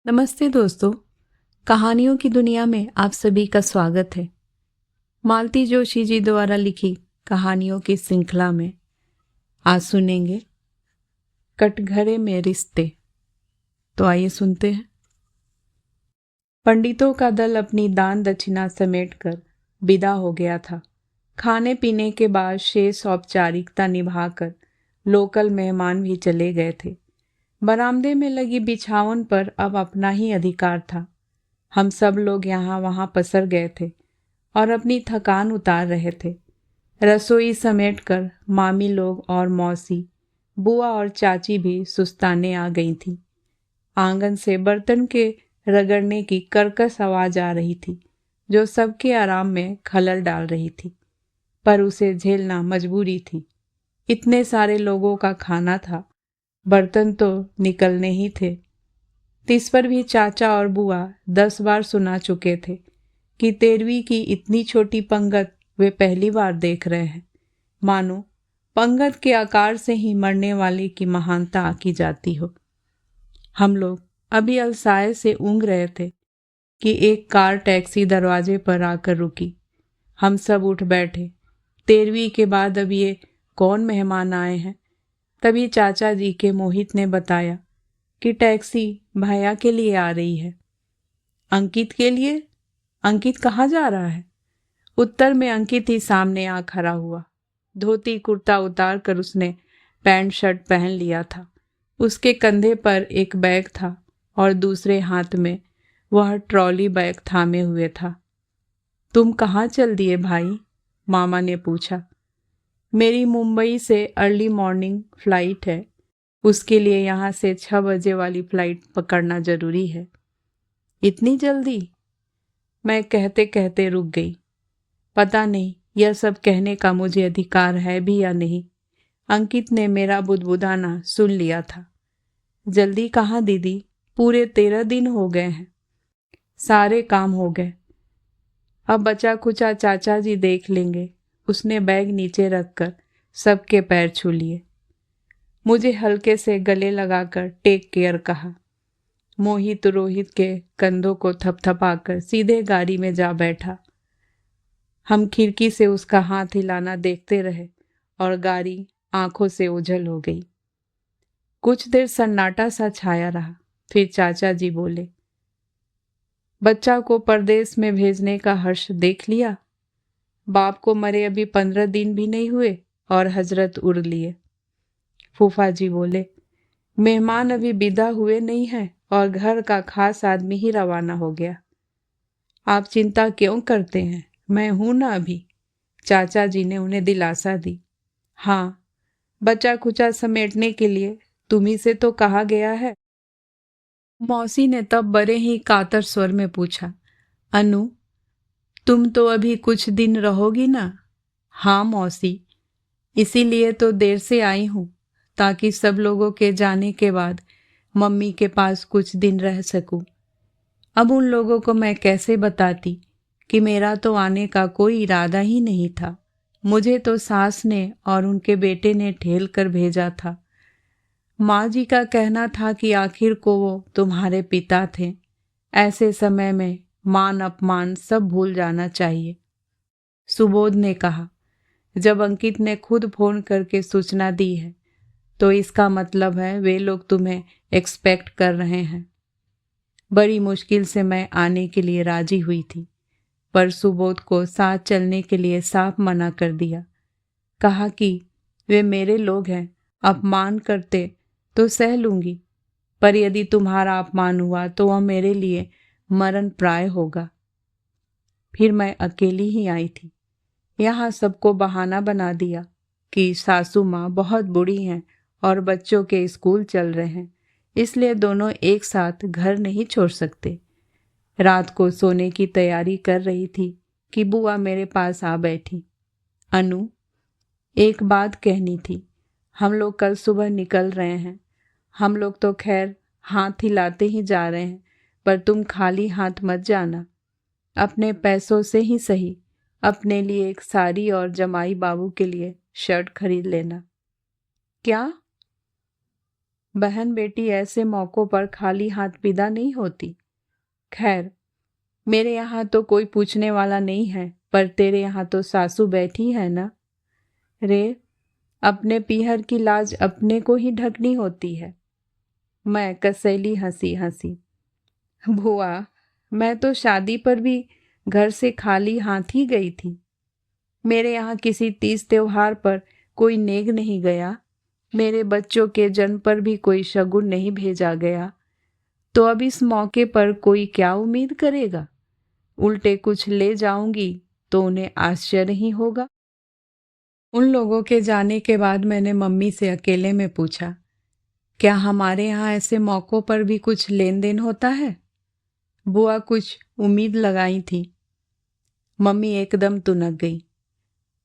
नमस्ते दोस्तों। कहानियों की दुनिया में आप सभी का स्वागत है। मालती जोशी जी द्वारा लिखी कहानियों की श्रृंखला में आज सुनेंगे कटघरे में रिश्ते। तो आइए सुनते हैं। पंडितों का दल अपनी दान दक्षिणा समेटकर विदा हो गया था। खाने पीने के बाद शेष औपचारिकता निभाकर लोकल मेहमान भी चले गए थे। बरामदे में लगी बिछावन पर अब अपना ही अधिकार था। हम सब लोग यहाँ वहाँ पसर गए थे और अपनी थकान उतार रहे थे। रसोई समेटकर मामी लोग और मौसी, बुआ और चाची भी सुस्ताने आ गई थीं। आंगन से बर्तन के रगड़ने की कर्कश आवाज आ रही थी, जो सबके आराम में खलल डाल रही थी, पर उसे झेलना मजबूरी थी। इतने सारे लोगों का खाना था, बर्तन तो निकलने ही थे। इस पर भी चाचा और बुआ 10 बार सुना चुके थे कि तेरवी की इतनी छोटी पंगत वे पहली बार देख रहे हैं। मानो पंगत के आकार से ही मरने वाले की महानता आकी जाती हो। हम लोग अभी अलसाए से ऊँघ रहे थे कि एक कार टैक्सी दरवाजे पर आकर रुकी। हम सब उठ बैठे। तेरवी के बाद अब ये कौन मेहमान आए हैं? तभी चाचा जी के मोहित ने बताया कि टैक्सी भैया के लिए आ रही है। अंकित के लिए? अंकित कहाँ जा रहा है? उत्तर में अंकित ही सामने आ खड़ा हुआ। धोती कुर्ता उतार कर उसने पैंट शर्ट पहन लिया था। उसके कंधे पर एक बैग था और दूसरे हाथ में वह ट्रॉली बैग थामे हुए था। तुम कहाँ चल दिए भाई? मामा ने पूछा। मेरी मुंबई से अर्ली मॉर्निंग फ्लाइट है, उसके लिए यहाँ से 6 बजे वाली फ्लाइट पकड़ना जरूरी है। इतनी जल्दी? मैं कहते कहते रुक गई। पता नहीं यह सब कहने का मुझे अधिकार है भी या नहीं। अंकित ने मेरा बुदबुदाना सुन लिया था। जल्दी कहाँ दीदी, पूरे 13 दिन हो गए हैं। सारे काम हो गए, अब बचा खुचा चाचा जी देख लेंगे। उसने बैग नीचे रखकर सबके पैर छू लिए। मुझे हल्के से गले लगाकर टेक केयर कहा। मोहित रोहित के कंधों को थपथपाकर सीधे गाड़ी में जा बैठा। हम खिड़की से उसका हाथ हिलाना देखते रहे और गाड़ी आंखों से ओझल हो गई। कुछ देर सन्नाटा सा छाया रहा। फिर चाचा जी बोले, बच्चा को परदेश में भेजने का हर्ष देख लिया? बाप को मरे अभी 15 दिन भी नहीं हुए और हजरत उड़ लिए। फूफा जी बोले, मेहमान अभी विदा हुए नहीं हैं और घर का खास आदमी ही रवाना हो गया। आप चिंता क्यों करते हैं, मैं हूं ना अभी। चाचा जी ने उन्हें दिलासा दी। हाँ, बचा खुचा समेटने के लिए तुम्ही से तो कहा गया है। मौसी ने तब बड़े ही कातर स्वर में पूछा, अनु, तुम तो अभी कुछ दिन रहोगी ना? हाँ मौसी, इसीलिए तो देर से आई हूँ, ताकि सब लोगों के जाने के बाद मम्मी के पास कुछ दिन रह सकूं। अब उन लोगों को मैं कैसे बताती कि मेरा तो आने का कोई इरादा ही नहीं था। मुझे तो सास ने और उनके बेटे ने ठेल कर भेजा था। माँ जी का कहना था कि आखिर को वो तुम्हारे पिता थे। ऐसे समय में मान अपमान सब भूल जाना चाहिए। सुबोध ने कहा, जब अंकित ने खुद फोन करके सूचना दी है तो इसका मतलब है वे लोग तुम्हें एक्सपेक्ट कर रहे हैं। बड़ी मुश्किल से मैं आने के लिए राजी हुई थी, पर सुबोध को साथ चलने के लिए साफ मना कर दिया। कहा कि वे मेरे लोग हैं, अपमान करते तो सह लूंगी, पर यदि तुम्हारा अपमान हुआ तो वह मेरे लिए मरण प्राय होगा। फिर मैं अकेली ही आई थी। यहाँ सबको बहाना बना दिया कि सासू माँ बहुत बूढ़ी हैं और बच्चों के स्कूल चल रहे हैं, इसलिए दोनों एक साथ घर नहीं छोड़ सकते। रात को सोने की तैयारी कर रही थी कि बुआ मेरे पास आ बैठी। अनु, एक बात कहनी थी। हम लोग कल सुबह निकल रहे हैं। हम लोग तो खैर हाथ हिलाते ही जा रहे हैं, पर तुम खाली हाथ मत जाना। अपने पैसों से ही सही अपने लिए एक साड़ी और जमाई बाबू के लिए शर्ट खरीद लेना। क्या? बहन बेटी ऐसे मौक़ों पर खाली हाथ विदा नहीं होती। खैर, मेरे यहाँ तो कोई पूछने वाला नहीं है, पर तेरे यहाँ तो सासू बैठी है ना। रे, अपने पीहर की लाज अपने को ही ढकनी होती है। मैं कसैली हंसी हंसी। बुआ, मैं तो शादी पर भी घर से खाली हाथ ही गई थी। मेरे यहाँ किसी तीज त्योहार पर कोई नेग नहीं गया, मेरे बच्चों के जन्म पर भी कोई शगुन नहीं भेजा गया, तो अब इस मौके पर कोई क्या उम्मीद करेगा। उल्टे कुछ ले जाऊंगी तो उन्हें आश्चर्य ही होगा। उन लोगों के जाने के बाद मैंने मम्मी से अकेले में पूछा, क्या हमारे यहाँ ऐसे मौक़ों पर भी कुछ लेन देन होता है। बुआ कुछ उम्मीद लगाई थी। मम्मी एकदम तुनक गई।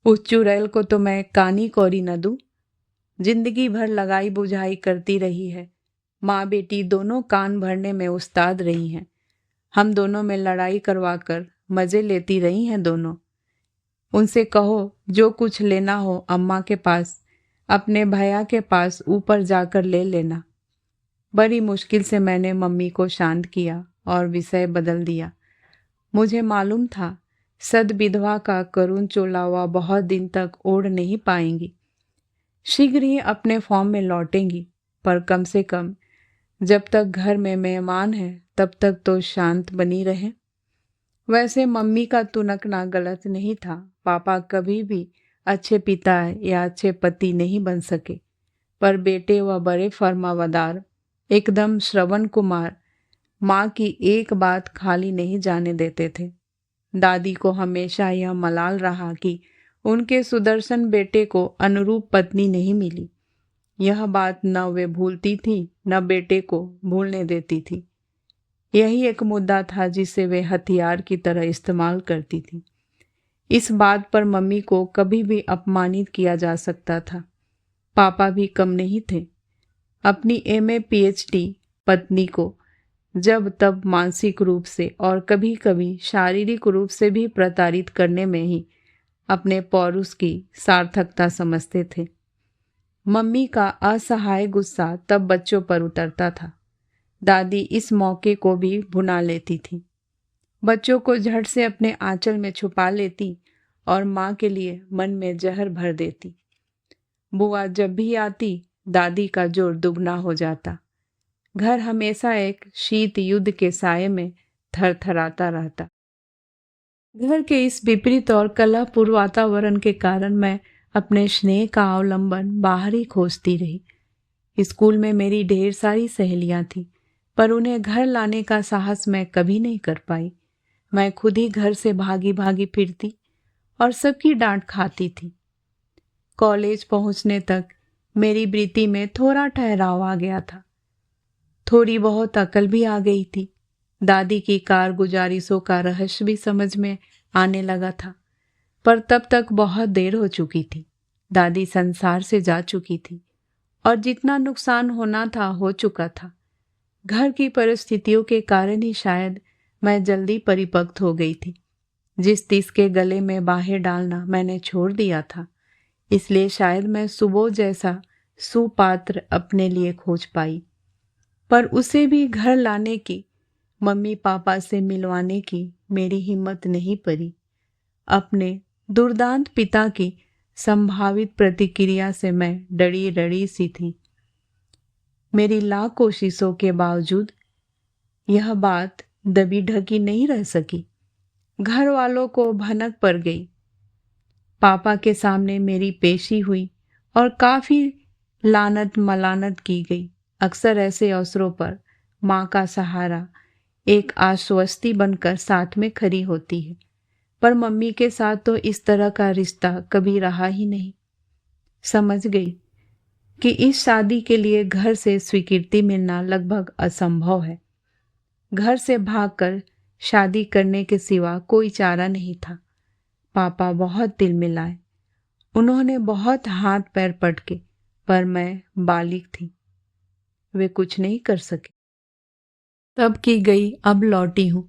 उस चुड़ैल को तो मैं कानी कौड़ी न दूं। जिंदगी भर लगाई बुझाई करती रही है। माँ बेटी दोनों कान भरने में उस्ताद रही हैं। हम दोनों में लड़ाई करवा कर मज़े लेती रही हैं दोनों। उनसे कहो जो कुछ लेना हो अम्मा के पास, अपने भैया के पास ऊपर जाकर ले लेना। बड़ी मुश्किल से मैंने मम्मी को शांत किया और विषय बदल दिया। मुझे मालूम था सद विधवा का करुण चोला वह बहुत दिन तक ओढ़ नहीं पाएंगी। शीघ्र ही अपने फॉर्म में लौटेंगी, पर कम से कम जब तक घर में मेहमान हैं तब तक तो शांत बनी रहें। वैसे मम्मी का तुनकना गलत नहीं था। पापा कभी भी अच्छे पिता या अच्छे पति नहीं बन सके, पर बेटे व बड़े फर्मावदार एकदम श्रवण कुमार माँ की एक बात खाली नहीं जाने देते थे। दादी को हमेशा यह मलाल रहा कि उनके सुदर्शन बेटे को अनुरूप पत्नी नहीं मिली। यह बात न वे भूलती थी न बेटे को भूलने देती थी। यही एक मुद्दा था जिसे वे हथियार की तरह इस्तेमाल करती थी। इस बात पर मम्मी को कभी भी अपमानित किया जा सकता था। पापा भी कम नहीं थे। अपनी एमए पीएचडी पत्नी को जब तब मानसिक रूप से और कभी कभी शारीरिक रूप से भी प्रताड़ित करने में ही अपने पौरुष की सार्थकता समझते थे। मम्मी का असहाय गुस्सा तब बच्चों पर उतरता था। दादी इस मौके को भी भुना लेती थी। बच्चों को झट से अपने आंचल में छुपा लेती और माँ के लिए मन में जहर भर देती। बुआ जब भी आती दादी का जोर दुगना हो जाता। घर हमेशा एक शीत युद्ध के साये में थरथराता रहता। घर के इस विपरीत और कलहपूर्ण वातावरण के कारण मैं अपने स्नेह का अवलंबन बाहर ही खोजती रही। स्कूल में मेरी ढेर सारी सहेलियां थीं, पर उन्हें घर लाने का साहस मैं कभी नहीं कर पाई। मैं खुद ही घर से भागी भागी फिरती और सबकी डांट खाती थी। कॉलेज पहुंचने तक मेरी वृत्ति में थोड़ा ठहराव आ गया था। थोड़ी बहुत अकल भी आ गई थी। दादी की कारगुजारिशों का रहस्य भी समझ में आने लगा था, पर तब तक बहुत देर हो चुकी थी। दादी संसार से जा चुकी थी और जितना नुकसान होना था हो चुका था। घर की परिस्थितियों के कारण ही शायद मैं जल्दी परिपक्व हो गई थी। जिस तिस के गले में बाहें डालना मैंने छोड़ दिया था, इसलिए शायद मैं सुबोध जैसा सुपात्र अपने लिए खोज पाई। पर उसे भी घर लाने की, मम्मी पापा से मिलवाने की मेरी हिम्मत नहीं पड़ी। अपने दुर्दांत पिता की संभावित प्रतिक्रिया से मैं डरी डरी सी थी। मेरी लाख कोशिशों के बावजूद यह बात दबी ढकी नहीं रह सकी। घर वालों को भनक पड़ गई। पापा के सामने मेरी पेशी हुई और काफ़ी लानत मलानत की गई। अक्सर ऐसे अवसरों पर माँ का सहारा एक आश्वस्ति बनकर साथ में खड़ी होती है, पर मम्मी के साथ तो इस तरह का रिश्ता कभी रहा ही नहीं। समझ गई कि इस शादी के लिए घर से स्वीकृति मिलना लगभग असंभव है। घर से भागकर शादी करने के सिवा कोई चारा नहीं था। पापा बहुत दिल मिलाए, उन्होंने बहुत हाथ पैर पटके, पर मैं बालिग थी, वे कुछ नहीं कर सके। तब की गई अब लौटी हूँ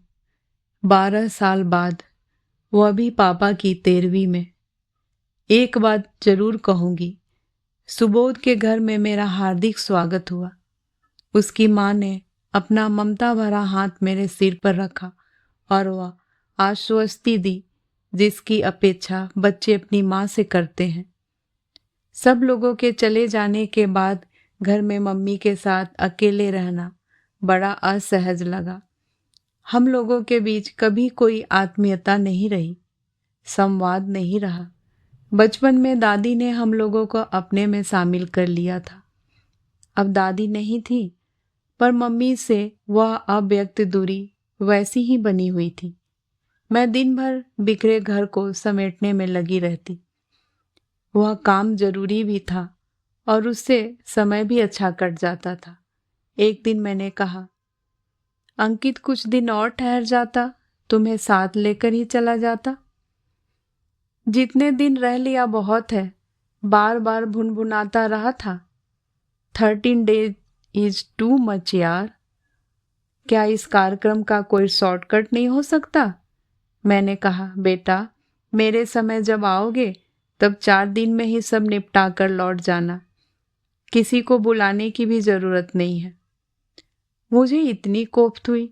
12 साल बाद, वह भी पापा की 13वीं में। एक बात जरूर कहूँगी, सुबोध के घर में मेरा हार्दिक स्वागत हुआ। उसकी माँ ने अपना ममता भरा हाथ मेरे सिर पर रखा और वह आश्वस्ति दी जिसकी अपेक्षा बच्चे अपनी माँ से करते हैं। सब लोगों के चले जाने के बाद घर में मम्मी के साथ अकेले रहना बड़ा असहज लगा। हम लोगों के बीच कभी कोई आत्मीयता नहीं रही, संवाद नहीं रहा। बचपन में दादी ने हम लोगों को अपने में शामिल कर लिया था। अब दादी नहीं थी, पर मम्मी से वह अव्यक्त दूरी वैसी ही बनी हुई थी। मैं दिन भर बिखरे घर को समेटने में लगी रहती। वह काम जरूरी भी था और उससे समय भी अच्छा कट जाता था। एक दिन मैंने कहा, अंकित कुछ दिन और ठहर जाता, तुम्हें साथ लेकर ही चला जाता। जितने दिन रह लिया बहुत है, बार बार भुनभुनाता रहा था। 13 डेज इज टू मच यार। क्या इस कार्यक्रम का कोई शॉर्टकट नहीं हो सकता? मैंने कहा, बेटा मेरे समय जब आओगे तब 4 दिन में ही सब निपटा कर लौट जाना। किसी को बुलाने की भी जरूरत नहीं है। मुझे इतनी कोफ्त हुई।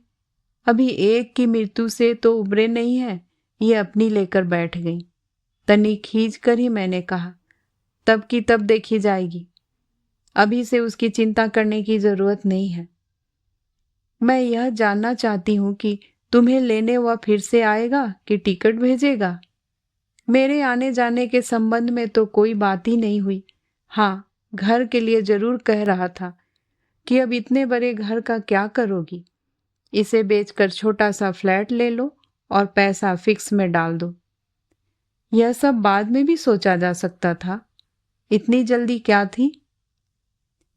अभी एक की मृत्यु से तो उबरे नहीं है, ये अपनी लेकर बैठ गई। तनी खींच कर ही मैंने कहा, तब की तब देखी जाएगी, अभी से उसकी चिंता करने की जरूरत नहीं है। मैं यह जानना चाहती हूँ कि तुम्हें लेने वह फिर से आएगा कि टिकट भेजेगा? मेरे आने जाने के संबंध में तो कोई बात ही नहीं हुई। हाँ, घर के लिए जरूर कह रहा था कि अब इतने बड़े घर का क्या करोगी? इसे बेचकर छोटा सा फ्लैट ले लो और पैसा फिक्स में डाल दो। यह सब बाद में भी सोचा जा सकता था, इतनी जल्दी क्या थी?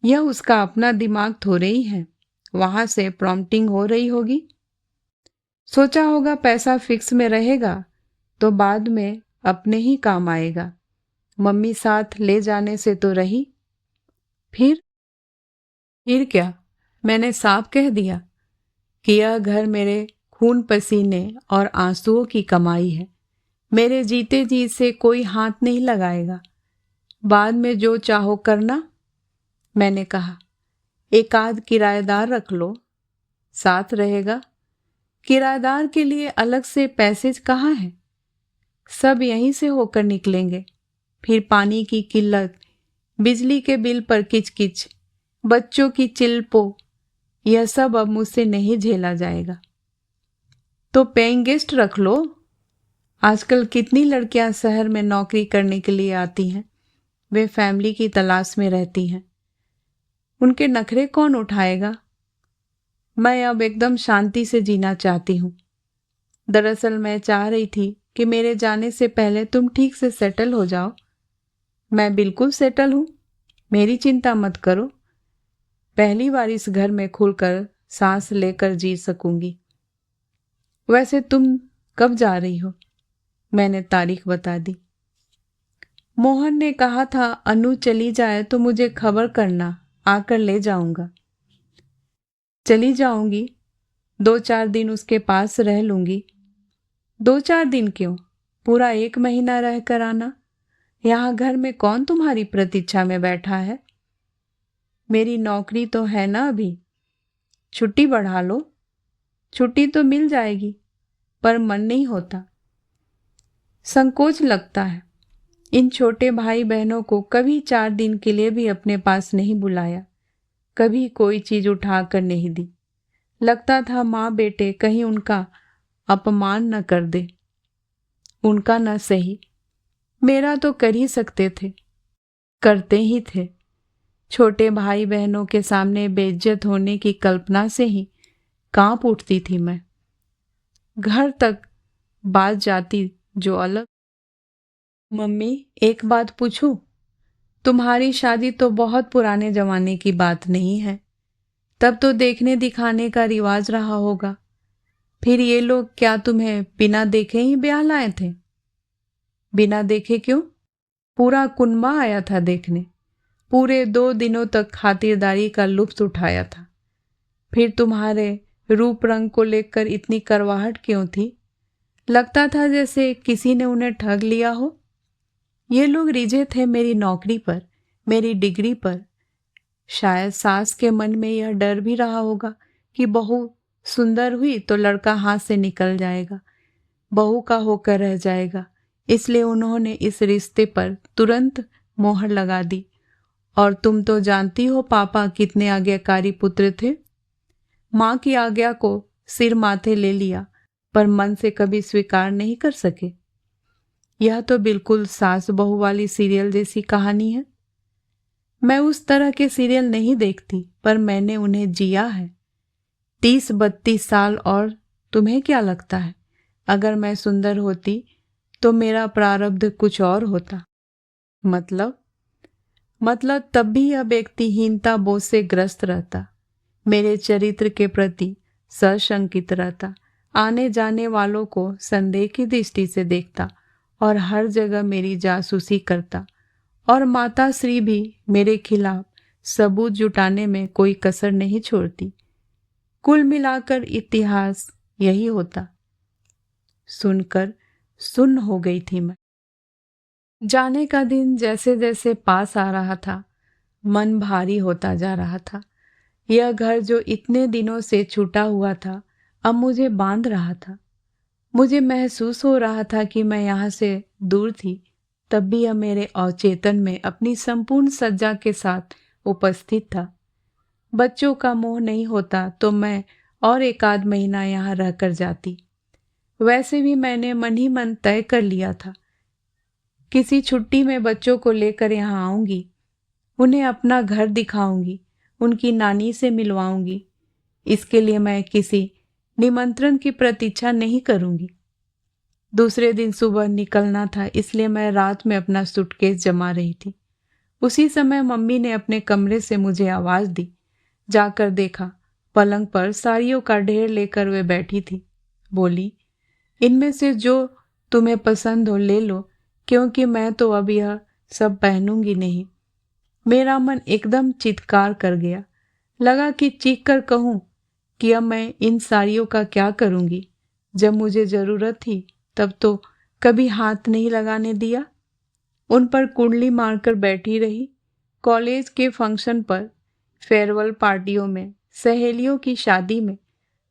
यह उसका अपना दिमाग थोड़े ही है, वहां से प्रॉम्प्टिंग हो रही होगी। सोचा होगा पैसा फिक्स में रहेगा तो बाद में अपने ही काम आएगा। मम्मी साथ ले जाने से तो रही। फिर क्या? मैंने साफ कह दिया कि यह घर मेरे खून पसीने और आंसुओं की कमाई है। मेरे जीते जी से कोई हाथ नहीं लगाएगा। बाद में जो चाहो करना। मैंने कहा, एक आध किराएदार रख लो, साथ रहेगा। किराएदार के लिए अलग से पैसेज कहाँ है? सब यहीं से होकर निकलेंगे। फिर पानी की किल्लत, बिजली के बिल पर किचकिच, बच्चों की चिल्पो, यह सब अब मुझसे नहीं झेला जाएगा। तो पेइंग गेस्ट रख लो। आजकल कितनी लड़कियां शहर में नौकरी करने के लिए आती हैं। वे फैमिली की तलाश में रहती हैं। उनके नखरे कौन उठाएगा? मैं अब एकदम शांति से जीना चाहती हूँ। दरअसल मैं चाह रही थी कि मेरे जाने से पहले तुम ठीक से सेटल हो जाओ। मैं बिल्कुल सेटल हूँ, मेरी चिंता मत करो। पहली बार इस घर में खुलकर सांस लेकर जी सकूंगी। वैसे तुम कब जा रही हो? मैंने तारीख बता दी। मोहन ने कहा था अनु चली जाए तो मुझे खबर करना, आकर ले जाऊंगा। चली जाऊंगी, 2-4 दिन उसके पास रह लूंगी। 2-4 दिन क्यों, पूरा 1 महीना रह कर आना। यहाँ घर में कौन तुम्हारी प्रतीक्षा में बैठा है? मेरी नौकरी तो है ना अभी, छुट्टी बढ़ा लो। छुट्टी तो मिल जाएगी, पर मन नहीं होता, संकोच लगता है। इन छोटे भाई बहनों को कभी 4 दिन के लिए भी अपने पास नहीं बुलाया, कभी कोई चीज उठा कर नहीं दी। लगता था माँ बेटे कहीं उनका अपमान न कर दे। उनका न सही, मेरा तो कर ही सकते थे, करते ही थे। छोटे भाई बहनों के सामने बेइज्जत होने की कल्पना से ही कांप उठती थी मैं। घर तक बात जाती जो अलग। मम्मी, एक बात पूछूं? तुम्हारी शादी तो बहुत पुराने जमाने की बात नहीं है। तब तो देखने दिखाने का रिवाज रहा होगा। फिर ये लोग क्या तुम्हें बिना देखे ही ब्याह लाए थे? बिना देखे क्यों? पूरा कुनबा आया था देखने। पूरे 2 दिनों तक खातिरदारी का लुत्फ उठाया था। फिर तुम्हारे रूप रंग को लेकर इतनी करवाहट क्यों थी? लगता था जैसे किसी ने उन्हें ठग लिया हो। ये लोग रिझे थे मेरी नौकरी पर, मेरी डिग्री पर, शायद सास के मन में यह डर भी रहा होगा कि बहू सुंदर हुई तो लड़का हाथ से निकल जाएगा, बहू का होकर रह जाएगा। इसलिए उन्होंने इस रिश्ते पर तुरंत मोहर लगा दी। और तुम तो जानती हो पापा कितने आज्ञाकारी पुत्र थे। माँ की आज्ञा को सिर माथे ले लिया, पर मन से कभी स्वीकार नहीं कर सके। यह तो बिल्कुल सास बहू वाली सीरियल जैसी कहानी है। मैं उस तरह के सीरियल नहीं देखती, पर मैंने उन्हें जिया है 30-32 साल। और तुम्हें क्या लगता है, अगर मैं सुंदर होती तो मेरा प्रारब्ध कुछ और होता? मतलब तब भी यह व्यक्तिहीनता बोझ से ग्रस्त रहता, मेरे चरित्र के प्रति सशंकित रहता, आने जाने वालों को संदेह की दृष्टि से देखता और हर जगह मेरी जासूसी करता। और माता श्री भी मेरे खिलाफ सबूत जुटाने में कोई कसर नहीं छोड़ती। कुल मिलाकर इतिहास यही होता। सुनकर सुन्न हो गई थी मैं। जाने का दिन जैसे जैसे पास आ रहा था, मन भारी होता जा रहा था। यह घर जो इतने दिनों से छूटा हुआ था, अब मुझे बांध रहा था। मुझे महसूस हो रहा था कि मैं यहाँ से दूर थी, तब भी यह मेरे अवचेतन में अपनी संपूर्ण सज्जा के साथ उपस्थित था। बच्चों का मोह नहीं होता तो मैं और 1 आध महीना यहाँ रहकर जाती। वैसे भी मैंने मन ही मन तय कर लिया था, किसी छुट्टी में बच्चों को लेकर यहाँ आऊंगी, उन्हें अपना घर दिखाऊंगी, उनकी नानी से मिलवाऊंगी। इसके लिए मैं किसी निमंत्रण की प्रतीक्षा नहीं करूंगी। दूसरे दिन सुबह निकलना था, इसलिए मैं रात में अपना सूटकेस जमा रही थी। उसी समय मम्मी ने अपने कमरे से मुझे आवाज दी। जाकर देखा, पलंग पर साड़ियों का ढेर लेकर वे बैठी थी। बोली, इनमें से जो तुम्हें पसंद हो ले लो, क्योंकि मैं तो अब यह सब पहनूंगी नहीं। मेरा मन एकदम चित्कार कर गया। लगा कि चीख कर कहूँ कि अब मैं इन साड़ियों का क्या करूंगी। जब मुझे जरूरत थी तब तो कभी हाथ नहीं लगाने दिया। उन पर कुंडली मारकर बैठी रही। कॉलेज के फंक्शन पर, फेयरवेल पार्टियों में, सहेलियों की शादी में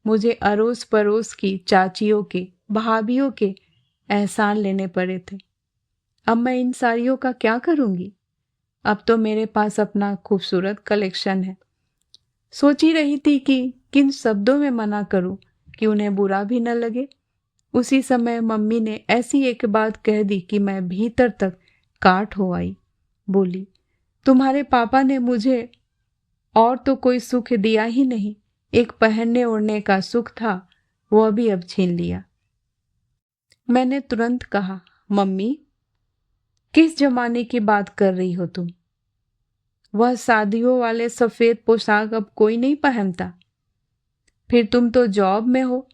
मुझे अड़ोस पड़ोस की चाचियों के, भाभियों के एहसान लेने पड़े थे। अब मैं इन साड़ियों का क्या करूंगी? अब तो मेरे पास अपना खूबसूरत कलेक्शन है। सोच ही रही थी कि किन शब्दों में मना करूं कि उन्हें बुरा भी न लगे। उसी समय मम्मी ने ऐसी एक बात कह दी कि मैं भीतर तक काट हो आई। बोली, तुम्हारे पापा ने मुझे और तो कोई सुख दिया ही नहीं, एक पहनने ओढ़ने का सुख था, वह भी अब छीन लिया। मैंने तुरंत कहा, मम्मी किस जमाने की बात कर रही हो तुम? वह शादियों वाले सफेद पोशाक अब कोई नहीं पहनता। फिर तुम तो जॉब में हो,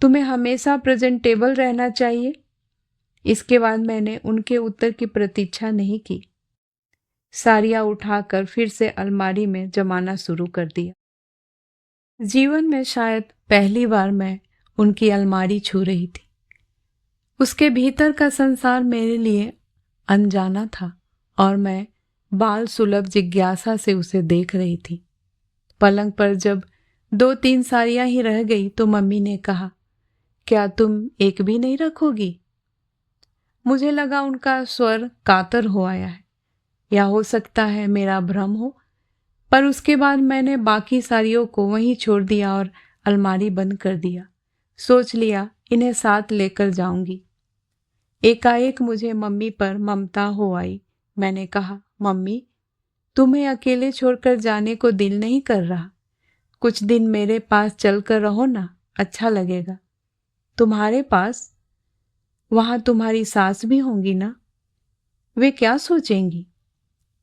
तुम्हें हमेशा प्रेजेंटेबल रहना चाहिए। इसके बाद मैंने उनके उत्तर की प्रतीक्षा नहीं की। साड़ियाँ उठाकर फिर से अलमारी में जमाना शुरू कर दिया। जीवन में शायद पहली बार मैं उनकी अलमारी छू रही थी। उसके भीतर का संसार मेरे लिए अनजाना था और मैं बाल सुलभ जिज्ञासा से उसे देख रही थी। पलंग पर जब 2-3 साड़ियाँ ही रह गई तो मम्मी ने कहा, क्या तुम एक भी नहीं रखोगी? मुझे लगा उनका स्वर कातर हो आया है, या हो सकता है मेरा भ्रम हो। पर उसके बाद मैंने बाकी साड़ियों को वहीं छोड़ दिया और अलमारी बंद कर दिया। सोच लिया इन्हें साथ लेकर जाऊंगी। एकाएक मुझे मम्मी पर ममता हो आई। मैंने कहा, मम्मी तुम्हें अकेले छोड़कर जाने को दिल नहीं कर रहा। कुछ दिन मेरे पास चलकर रहो ना, अच्छा लगेगा। तुम्हारे पास? वहां तुम्हारी सास भी होंगी ना? वे क्या सोचेंगी?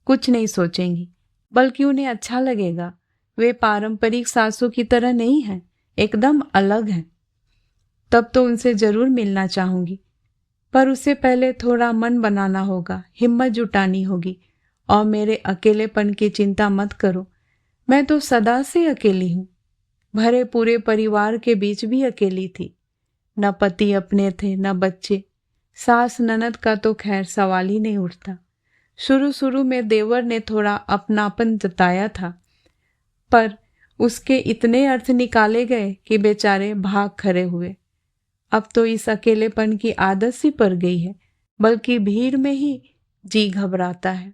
कुछ नहीं सोचेंगी, बल्कि उन्हें अच्छा लगेगा। वे पारंपरिक सासों की तरह नहीं हैं, एकदम अलग हैं। तब तो उनसे जरूर मिलना चाहूंगी, पर उससे पहले थोड़ा मन बनाना होगा, हिम्मत जुटानी होगी। और मेरे अकेलेपन की चिंता मत करो, मैं तो सदा से अकेली हूँ। भरे पूरे परिवार के बीच भी अकेली थी। न पति अपने थे, न बच्चे। सास ननद का तो खैर सवाल ही नहीं उठता। शुरू शुरू में देवर ने थोड़ा अपनापन जताया था, पर उसके इतने अर्थ निकाले गए कि बेचारे भाग खड़े हुए। अब तो इस अकेलेपन की आदत सी पड़ गई है, बल्कि भीड़ में ही जी घबराता है।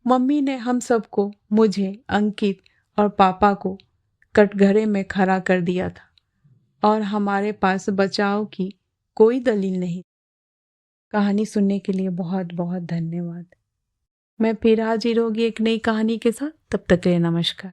मम्मी ने हम सबको, मुझे, अंकित और पापा को कटघरे में खड़ा कर दिया था और हमारे पास बचाव की कोई दलील नहीं। कहानी सुनने के लिए बहुत बहुत धन्यवाद। मैं फिर हाजिर होगी एक नई कहानी के साथ। तब तक के लिए नमस्कार।